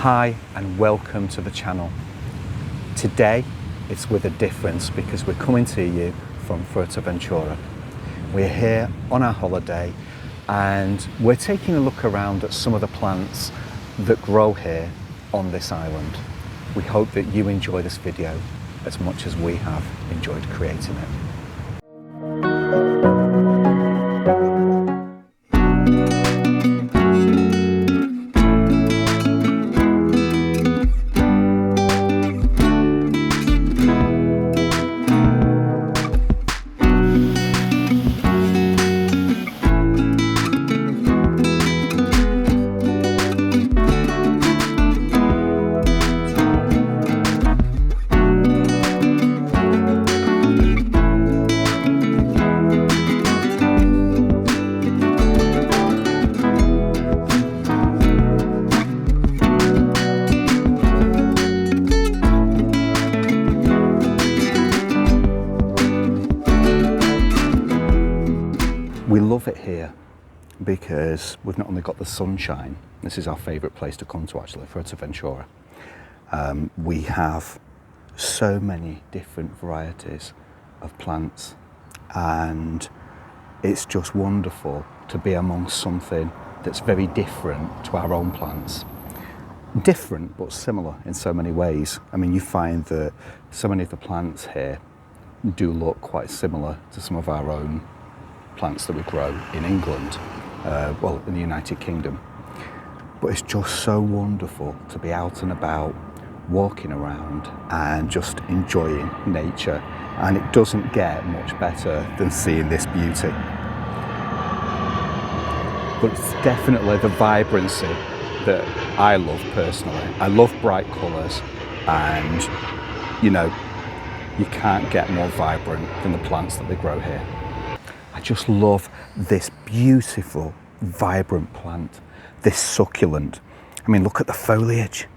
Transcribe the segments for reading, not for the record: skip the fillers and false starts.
Hi and welcome to the channel. Today it's with a difference because we're coming to you from Fuerteventura. We're here on our holiday and we're taking a look around at some of the plants that grow here on this island. We hope that you enjoy this video as much as we have enjoyed creating it. We love it here because we've not only got the sunshine, this is our favourite place to come to actually, Fuerteventura. We have so many different varieties of plants and it's just wonderful to be amongst something that's very different to our own plants. Different but similar in so many ways. I mean, you find that so many of the plants here do look quite similar to some of our own plants that we grow in England, well, in the United Kingdom. But it's just so wonderful to be out and about, walking around and just enjoying nature. And it doesn't get much better than seeing this beauty. But it's definitely the vibrancy that I love personally. I love bright colours and, you know, you can't get more vibrant than the plants that they grow here. I just love this beautiful, vibrant plant, this succulent. I mean, look at the foliage.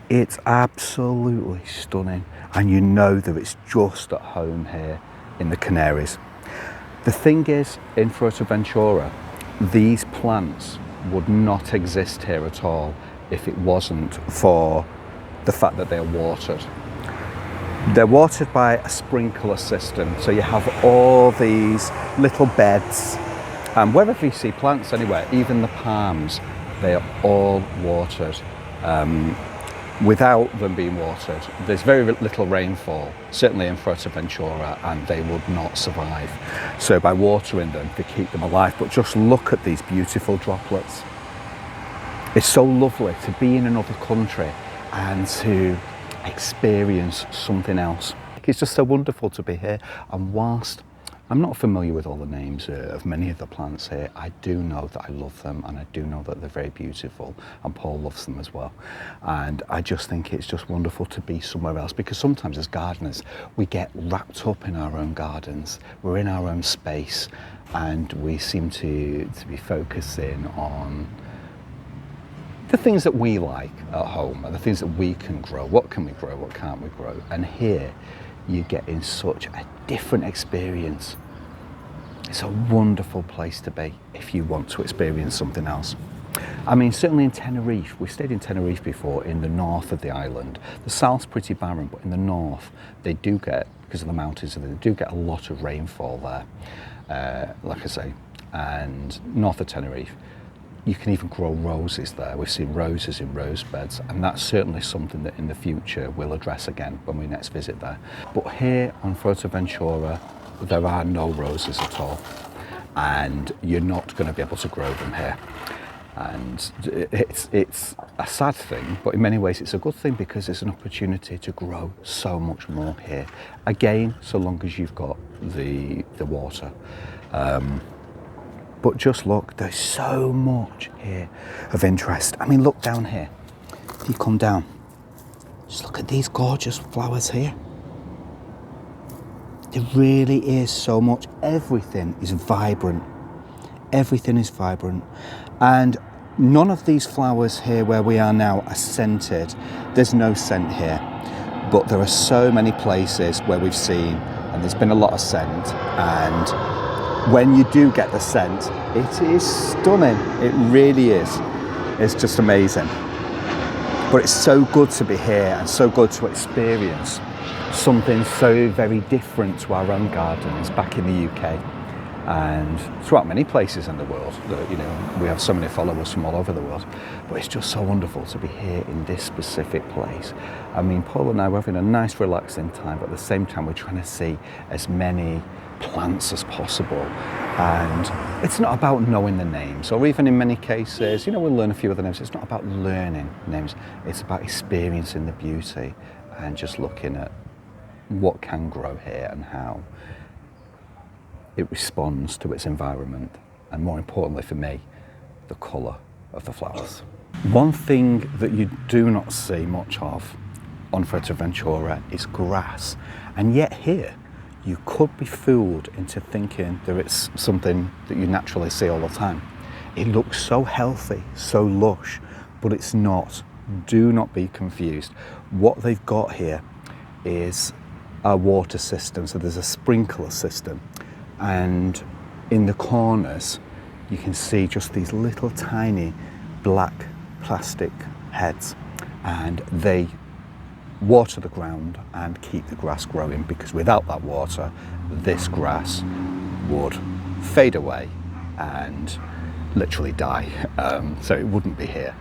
It's absolutely stunning. And you know that it's just at home here in the Canaries. The thing is, in Fuerteventura, these plants would not exist here at all if it wasn't for the fact that they're watered. They're watered by a sprinkler system, so you have all these little beds, and wherever you see plants anywhere, even the palms, they are all watered. Without them being watered, there's very little rainfall, certainly in Fuerteventura, and they would not survive. So by watering them, they keep them alive. But just look at these beautiful droplets. It's so lovely to be in another country and to experience something else. It's just so wonderful to be here, and whilst I'm not familiar with all the names of many of the plants here, I do know that I love them and I do know that they're very beautiful, and Paul loves them as well. And I just think it's just wonderful to be somewhere else, because sometimes as gardeners we get wrapped up in our own gardens, we're in our own space and we seem to be focusing on the things that we like at home and the things that we can grow. What can we grow? What can't we grow? And here you get in such a different experience. It's a wonderful place to be if you want to experience something else. I mean, certainly in Tenerife, we stayed in Tenerife before, in the north of the island. The south's pretty barren, but in the north they do get, because of the mountains, they do get a lot of rainfall there, like I say. And north of Tenerife, you can even grow roses there. We've seen roses in rose beds, and that's certainly something that in the future we'll address again when we next visit there. But here on Fuerteventura, there are no roses at all, and you're not going to be able to grow them here. And it's a sad thing, but in many ways it's a good thing, because there's an opportunity to grow so much more here. Again, so long as you've got the water. But just look, there's so much here of interest. I mean, look down here. If you come down, just look at these gorgeous flowers here. There really is so much. Everything is vibrant. Everything is vibrant. And none of these flowers here where we are now are scented. There's no scent here. But there are so many places where we've seen, and there's been a lot of scent, and when you do get the scent, it is stunning. It really is. It's just amazing. But it's so good to be here and so good to experience something so very different to our own gardens back in the UK and throughout many places in the world. You know, we have so many followers from all over the world, but it's just so wonderful to be here in this specific place. I mean, Paul and I were having a nice relaxing time, but at the same time we're trying to see as many plants as possible. And it's not about knowing the names, or even in many cases, you know, we'll learn a few of the names. It's not about learning names, it's about experiencing the beauty and just looking at what can grow here and how it responds to its environment, and more importantly for me, the colour of the flowers. One thing that you do not see much of on Fuerteventura is grass, and yet here you could be fooled into thinking that it's something that you naturally see all the time. It looks so healthy, so lush, but it's not. Do not be confused. What they've got here is a water system, so there's a sprinkler system, and in the corners you can see just these little tiny black plastic heads, and they water the ground and keep the grass growing, because without that water this grass would fade away and literally die, so it wouldn't be here.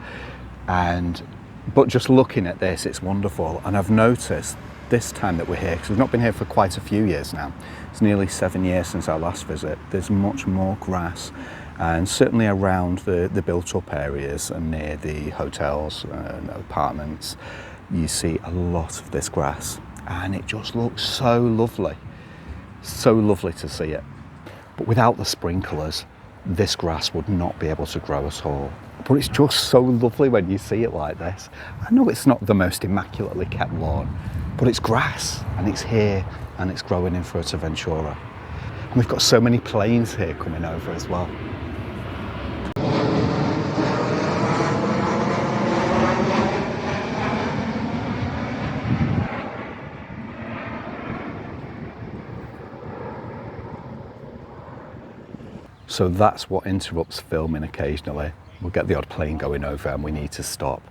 But just looking at this, it's wonderful. And I've noticed this time that we're here, because we've not been here for quite a few years now, it's nearly 7 years since our last visit, there's much more grass, and certainly around the built up areas and near the hotels and apartments you see a lot of this grass, and it just looks so lovely to see it. But without the sprinklers this grass would not be able to grow at all. But it's just so lovely when you see it like this. I know it's not the most immaculately kept lawn, but it's grass, and it's here, and it's growing in Fuerteventura. And we've got so many planes here coming over as well. So that's what interrupts filming occasionally. We'll get the odd plane going over and we need to stop.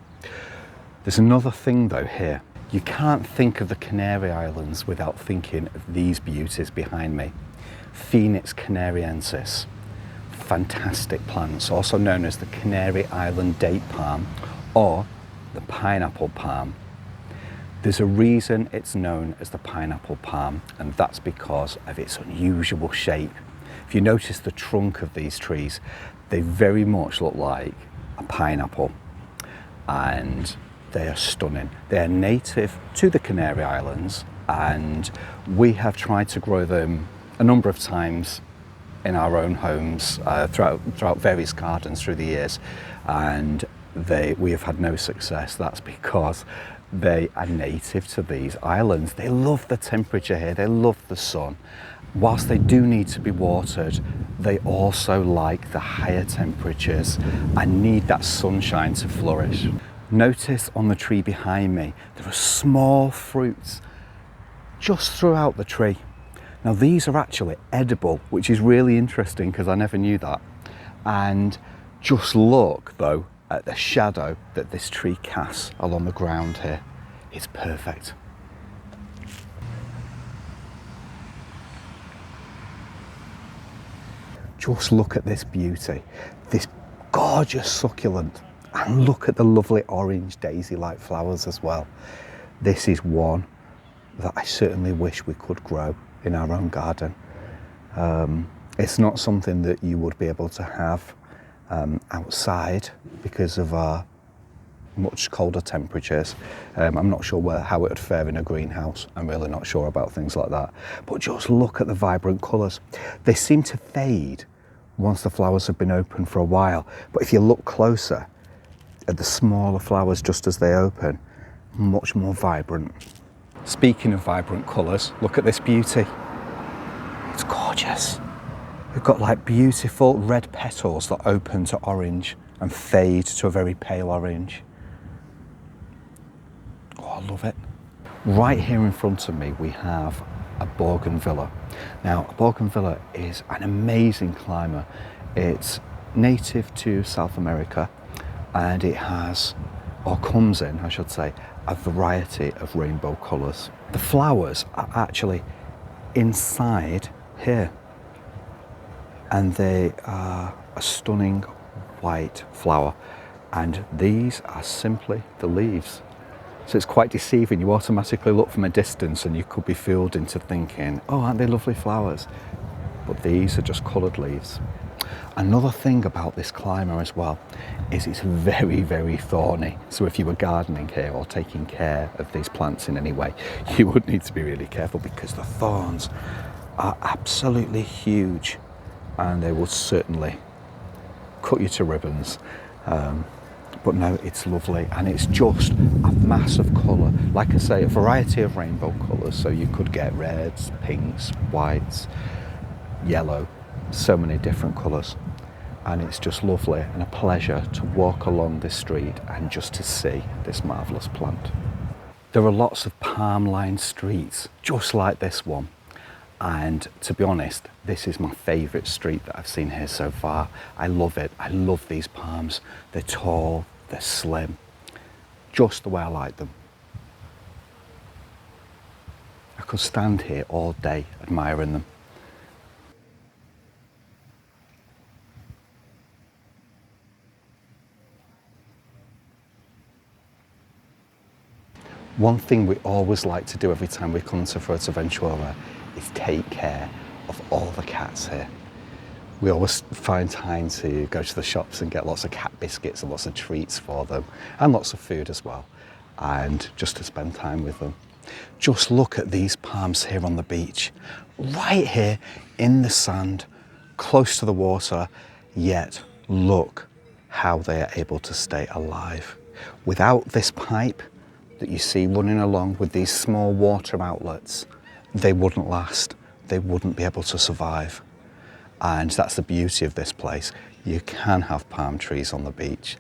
There's another thing though here. You can't think of the Canary Islands without thinking of these beauties behind me. Phoenix canariensis. Fantastic plants, also known as the Canary Island date palm or the pineapple palm. There's a reason it's known as the pineapple palm, and that's because of its unusual shape. If you notice the trunk of these trees, they very much look like a pineapple, and they are stunning. They are native to the Canary Islands, and we have tried to grow them a number of times in our own homes throughout various gardens through the years, and we have had no success. That's because they are native to these islands. They love the temperature here, they love the sun. Whilst they do need to be watered, they also like the higher temperatures and need that sunshine to flourish. Notice on the tree behind me, there are small fruits just throughout the tree. Now these are actually edible, which is really interesting because I never knew that. And just look though at the shadow that this tree casts along the ground here. It's perfect. Just look at this beauty, this gorgeous succulent, and look at the lovely orange daisy-like flowers as well. This is one that I certainly wish we could grow in our own garden. It's not something that you would be able to have outside because of our much colder temperatures. I'm not sure how it would fare in a greenhouse. I'm really not sure about things like that. But just look at the vibrant colours. They seem to fade once the flowers have been open for a while. But if you look closer at the smaller flowers just as they open, much more vibrant. Speaking of vibrant colours, look at this beauty. It's gorgeous. We've got like beautiful red petals that open to orange and fade to a very pale orange. Oh, I love it. Right here in front of me we have a Bougainvillea. Now, a Bougainvillea is an amazing climber. It's native to South America and it has or comes in, I should say, a variety of rainbow colours. The flowers are actually inside here, and they are a stunning white flower, and these are simply the leaves. So it's quite deceiving. You automatically look from a distance and you could be fooled into thinking, oh, aren't they lovely flowers? But these are just coloured leaves. Another thing about this climber as well is it's very, very thorny. So if you were gardening here or taking care of these plants in any way, you would need to be really careful, because the thorns are absolutely huge and they would certainly cut you to ribbons. But no, it's lovely, and it's just a mass of colour. Like I say, a variety of rainbow colours, so you could get reds, pinks, whites, yellow, so many different colours. And it's just lovely and a pleasure to walk along this street and just to see this marvellous plant. There are lots of palm-lined streets just like this one. And to be honest, this is my favourite street that I've seen here so far. I love it. I love these palms. They're tall, they're slim, just the way I like them. I could stand here all day admiring them. One thing we always like to do every time we come to Fuerteventura is take care of all the cats here. We always find time to go to the shops and get lots of cat biscuits and lots of treats for them, and lots of food as well, and just to spend time with them. Just look at these palms here on the beach, right here in the sand, close to the water, yet look how they are able to stay alive. Without this pipe that you see running along with these small water outlets, they wouldn't last. They wouldn't be able to survive. And that's the beauty of this place. You can have palm trees on the beach.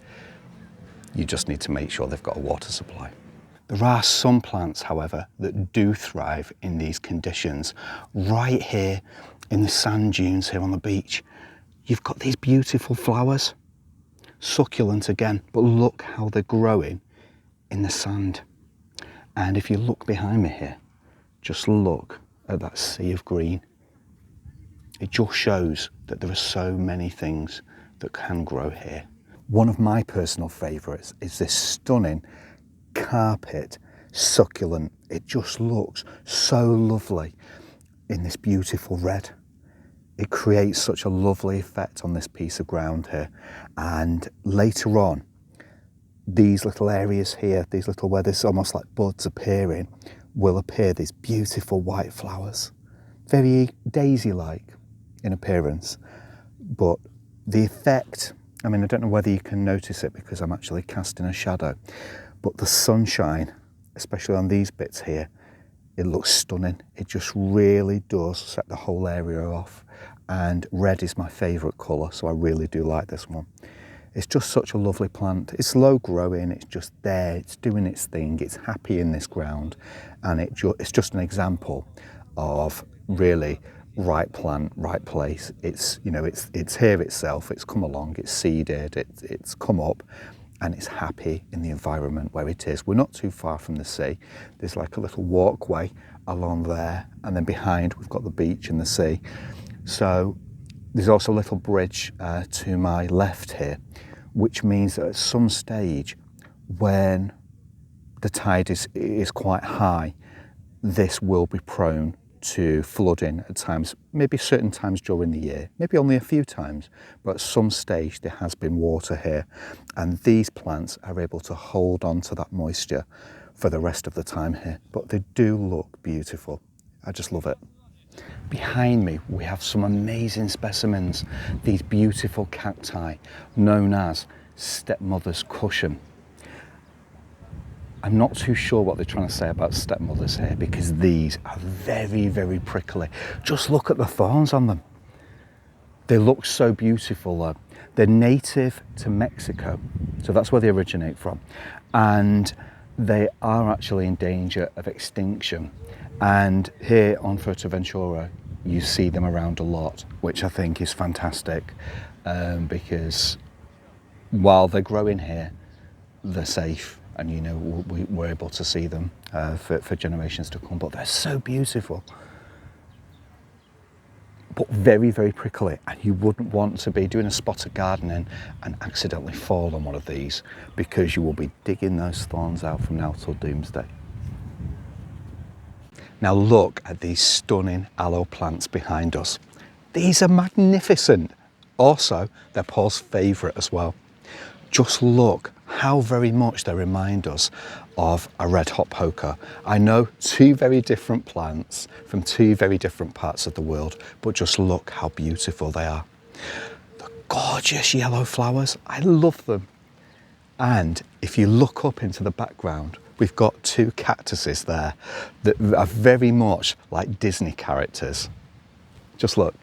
You just need to make sure they've got a water supply. There are some plants, however, that do thrive in these conditions. Right here in the sand dunes here on the beach, you've got these beautiful flowers. Succulent again, but look how they're growing in the sand. And if you look behind me here, just look at that sea of green. It just shows that there are so many things that can grow here. One of my personal favourites is this stunning carpet succulent. It just looks so lovely in this beautiful red. It creates such a lovely effect on this piece of ground here. And later on, these little areas here, these little where there's almost like buds appearing, will appear these beautiful white flowers. Very daisy-like in appearance, but the effect, I mean, I don't know whether you can notice it because I'm actually casting a shadow, but the sunshine, especially on these bits here, it looks stunning. It just really does set the whole area off. And red is my favourite colour, so I really do like this one. It's just such a lovely plant. It's low growing, it's just there, it's doing its thing, it's happy in this ground, and it's just an example of really right plant, right place. It's, you know, it's here itself, it's come along, it's seeded, it's come up, and it's happy in the environment where it is. We're not too far from the sea. There's like a little walkway along there, and then behind we've got the beach and the sea. So there's also a little bridge to my left here, which means that at some stage when the tide is quite high, this will be prone to flooding at times, maybe certain times during the year, maybe only a few times, but at some stage there has been water here, and these plants are able to hold on to that moisture for the rest of the time here. But they do look beautiful. I just love it. Behind me we have some amazing specimens, these beautiful cacti known as Stepmother's cushion. I'm not too sure what they're trying to say about stepmothers here, because these are very, very prickly. Just look at the thorns on them. They look so beautiful. They're native to Mexico, so that's where they originate from. And they are actually in danger of extinction. And here on Fuerteventura, you see them around a lot, which I think is fantastic, because while they're growing here, they're safe, and you know we're able to see them for generations to come. But they're so beautiful, but very, very prickly, and you wouldn't want to be doing a spot of gardening and accidentally fall on one of these, because you will be digging those thorns out from now till doomsday. Now look at these stunning aloe plants behind us. These are magnificent. Also, they're Paul's favourite as well. Just look how very much they remind us of a red hot poker. I know, two very different plants from two very different parts of the world, but just look how beautiful they are. The gorgeous yellow flowers, I love them. And if you look up into the background, we've got two cactuses there that are very much like Disney characters. Just look.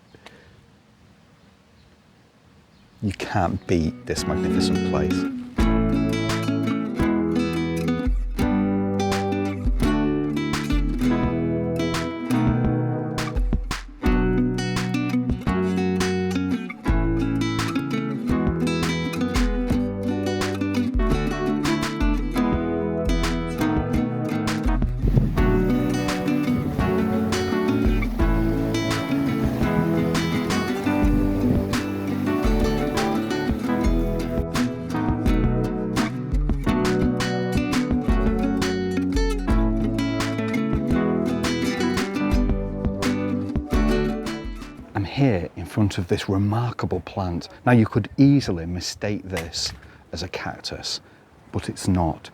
You can't beat this magnificent place. Here in front of this remarkable plant. Now you could easily mistake this as a cactus, but it's not.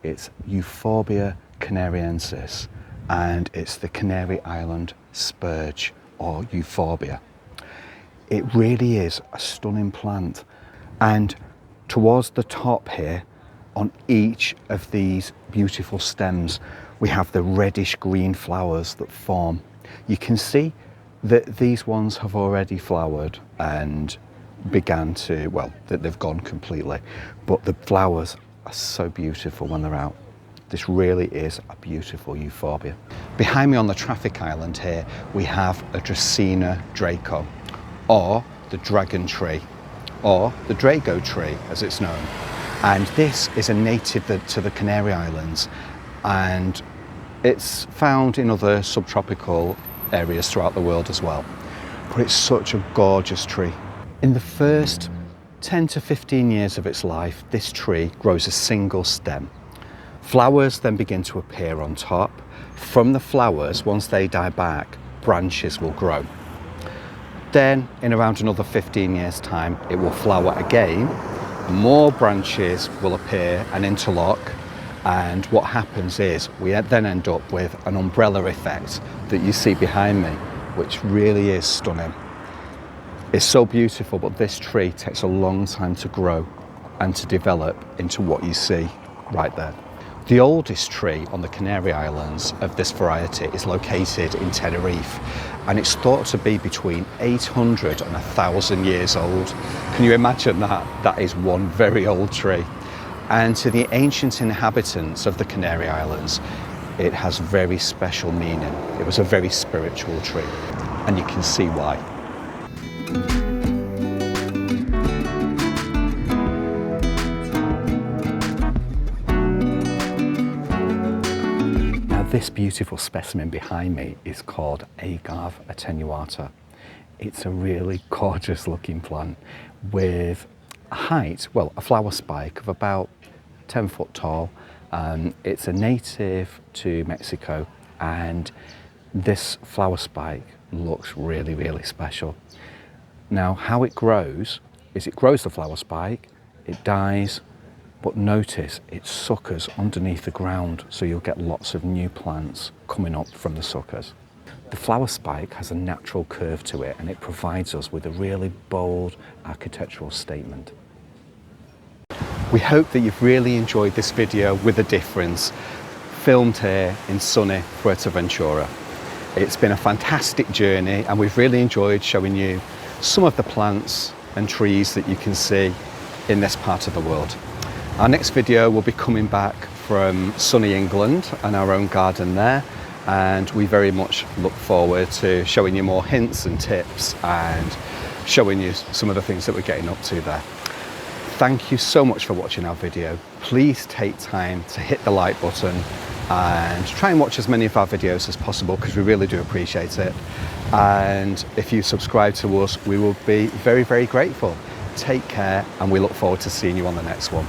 It's Euphorbia canariensis, and it's the Canary Island Spurge, or Euphorbia. It really is a stunning plant, and towards the top here, on each of these beautiful stems, we have the reddish green flowers that form. You can see that these ones have already flowered and began to, well, that they've gone completely, but the flowers are so beautiful when they're out. This really is a beautiful euphorbia. Behind me on the traffic island here, we have a Dracaena draco, or the dragon tree, or the Drago tree as it's known. And this is a native to the Canary Islands, and it's found in other subtropical areas throughout the world as well. But it's such a gorgeous tree. In the first 10 to 15 years of its life, this tree grows a single stem. Flowers then begin to appear on top. From the flowers, once they die back, branches will grow. Then, in around another 15 years' time, it will flower again. More branches will appear and interlock, and what happens is we then end up with an umbrella effect that you see behind me, which really is stunning. It's so beautiful, but this tree takes a long time to grow and to develop into what you see right there. The oldest tree on the Canary Islands of this variety is located in Tenerife, and it's thought to be between 800 and 1,000 years old. Can you imagine that? That is one very old tree. And to the ancient inhabitants of the Canary Islands, it has very special meaning. It was a very spiritual tree, and you can see why. Now this beautiful specimen behind me is called Agave attenuata. It's a really gorgeous looking plant with a height, well, a flower spike of about 10 foot tall. It's a native to Mexico, and this flower spike looks really, really special. Now, how it grows is it grows the flower spike, it dies, but notice it suckers underneath the ground, so you'll get lots of new plants coming up from the suckers. The flower spike has a natural curve to it, and it provides us with a really bold architectural statement. We hope that you've really enjoyed this video with a difference, filmed here in sunny Fuerteventura. It's been a fantastic journey, and we've really enjoyed showing you some of the plants and trees that you can see in this part of the world. Our next video will be coming back from sunny England and our own garden there, and we very much look forward to showing you more hints and tips and showing you some of the things that we're getting up to there. thank you so much for watching our video. Please take time to hit the like button and try and watch as many of our videos as possible, because we really do appreciate it. And if you subscribe to us, we will be very, very grateful. Take care, and we look forward to seeing you on the next one.